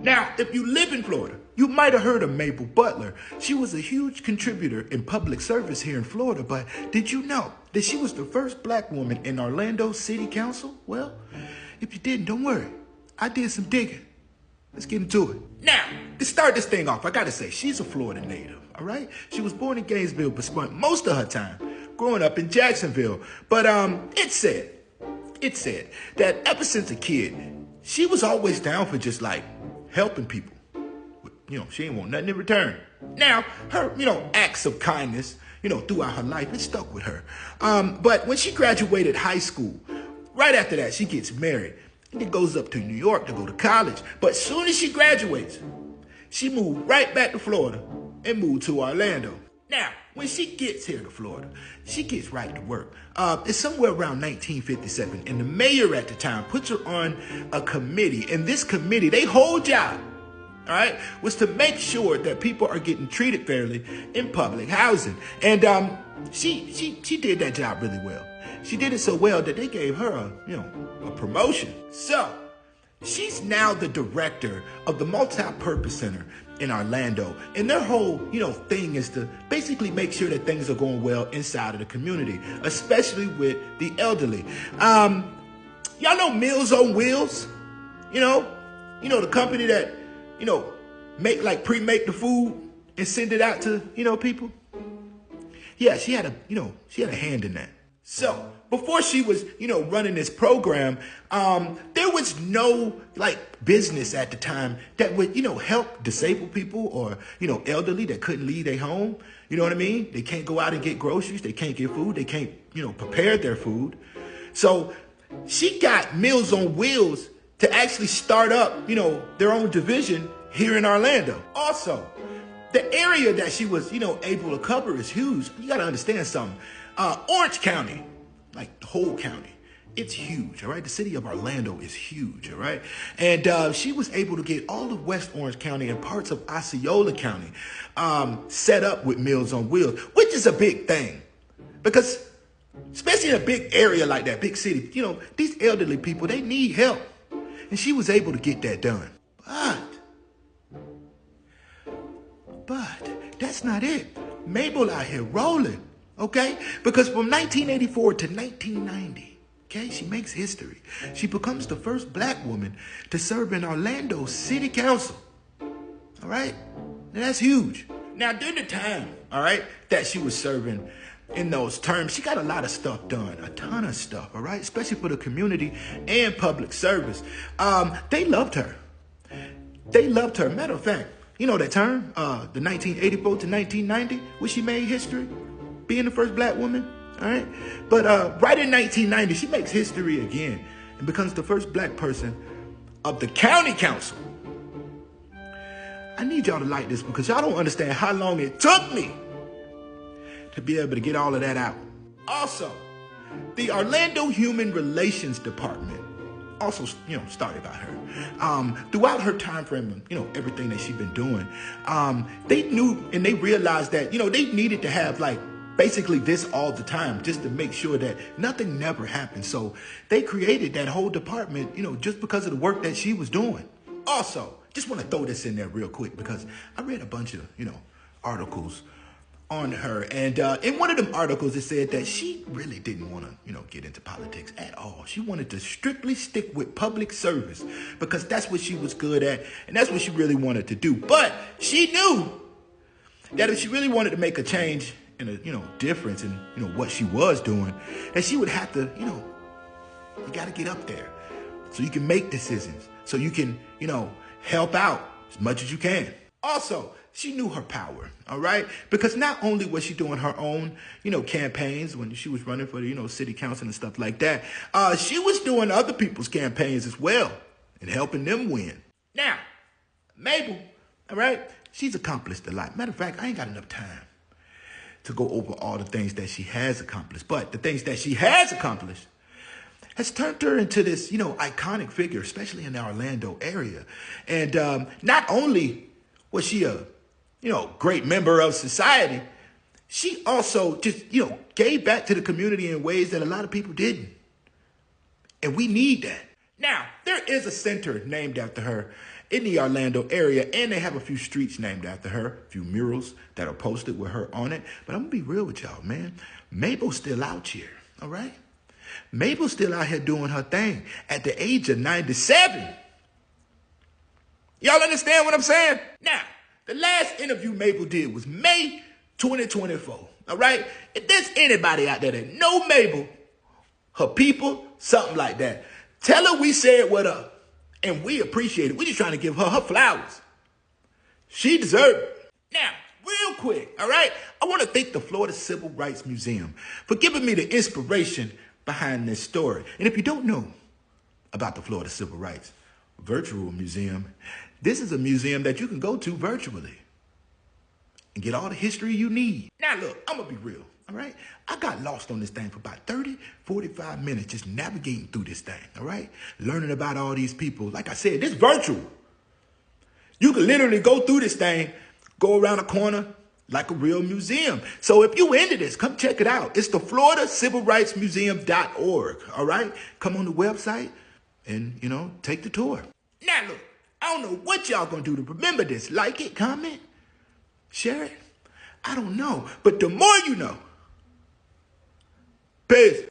Now, if you live in Florida, you might have heard of Mable Butler. She was a huge contributor in public service here in Florida, but did you know that she was the first black woman in Orlando City Council? Well, if you didn't, don't worry. I did some digging. Let's get into it. Now, to start this thing off, I gotta say, she's a Florida native, all right? She was born in Gainesville, but spent most of her time growing up in Jacksonville. But it's said that ever since a kid, she was always down for just like helping people. She ain't want nothing in return. Now, her, acts of kindness, throughout her life, it stuck with her. But when she graduated high school, right after that, she gets married. And then goes up to New York to go to college. But as soon as she graduates, she moved right back to Florida and moved to Orlando. Now, when she gets here to Florida, she gets right to work. It's somewhere around 1957, and the mayor at the time puts her on a committee. And this committee, their whole job, all right, was to make sure that people are getting treated fairly in public housing. And she did that job really well. She did it so well that they gave her a promotion. So she's now the director of the multi-purpose center in Orlando. And their whole, thing is to basically make sure that things are going well inside of the community, especially with the elderly. Y'all know Meals on Wheels? The company that, pre-make the food and send it out to, people? Yeah, she had a hand in that. So before she was, running this program, there was no business at the time that would, help disabled people or, elderly that couldn't leave their home. You know what I mean? They can't go out and get groceries. They can't get food. They can't, prepare their food. So she got Meals on Wheels to actually start up, their own division here in Orlando. Also, the area that she was, able to cover is huge. You got to understand something. Orange County, like the whole county, it's huge, all right? The city of Orlando is huge, all right? And she was able to get all of West Orange County and parts of Osceola County set up with Meals on Wheels, which is a big thing. Because especially in a big area like that, big city, these elderly people, they need help. And she was able to get that done. But that's not it. Mabel out here rolling. Okay? Because from 1984 to 1990, okay, she makes history. She becomes the first black woman to serve in Orlando City Council. All right? Now that's huge. Now, during the time, all right, that she was serving in those terms, she got a lot of stuff done, a ton of stuff, all right, especially for the community and public service. They loved her. They loved her. Matter of fact, that term, the 1984 to 1990, where she made history? Being the first black woman, all right? But right in 1990, she makes history again and becomes the first black person of the county council. I need y'all to like this because y'all don't understand how long it took me to be able to get all of that out. Also, the Orlando Human Relations Department also, started by her. Throughout her time frame, everything that she's been doing, they knew and they realized that, they needed to have basically this all the time just to make sure that nothing never happened. So they created that whole department, just because of the work that she was doing. Also, just want to throw this in there real quick because I read a bunch of, articles on her. And in one of them articles, it said that she really didn't want to, get into politics at all. She wanted to strictly stick with public service because that's what she was good at. And that's what she really wanted to do. But she knew that if she really wanted to make a change and a difference in, what she was doing, that she would have to, you got to get up there so you can make decisions, so you can, help out as much as you can. Also, she knew her power, all right? Because not only was she doing her own, campaigns when she was running for the, city council and stuff like that, she was doing other people's campaigns as well and helping them win. Now, Mabel, all right, she's accomplished a lot. Matter of fact, I ain't got enough time to go over all the things that she has accomplished. But the things that she has accomplished has turned her into this, iconic figure, especially in the Orlando area. And not only was she a, great member of society, she also just, gave back to the community in ways that a lot of people didn't. And we need that. Now, there is a center named after her in the Orlando area, and they have a few streets named after her, a few murals that are posted with her on it. But I'm going to be real with y'all, man. Mabel's still out here, all right? Mabel's still out here doing her thing at the age of 97. Y'all understand what I'm saying? Now, the last interview Mabel did was May 2024, all right? If there's anybody out there that know Mabel, her people, something like that, tell her we said what up, and we appreciate it. We're just trying to give her flowers. She deserves it. Now, real quick, all right? I want to thank the Florida Civil Rights Museum for giving me the inspiration behind this story. And if you don't know about the Florida Civil Rights Virtual Museum, this is a museum that you can go to virtually and get all the history you need. Now, look, I'm going to be real, all right? I got lost on this thing for about 30, 45 minutes just navigating through this thing, all right? Learning about all these people. Like I said, this virtual. You can literally go through this thing, go around a corner like a real museum. So if you into this, come check it out. It's the FloridaCivilRightsMuseum.org, all right? Come on the website and, take the tour. Now, look, I don't know what y'all gonna do to remember this. Like it, comment, share it. I don't know, but the more you know. Peace.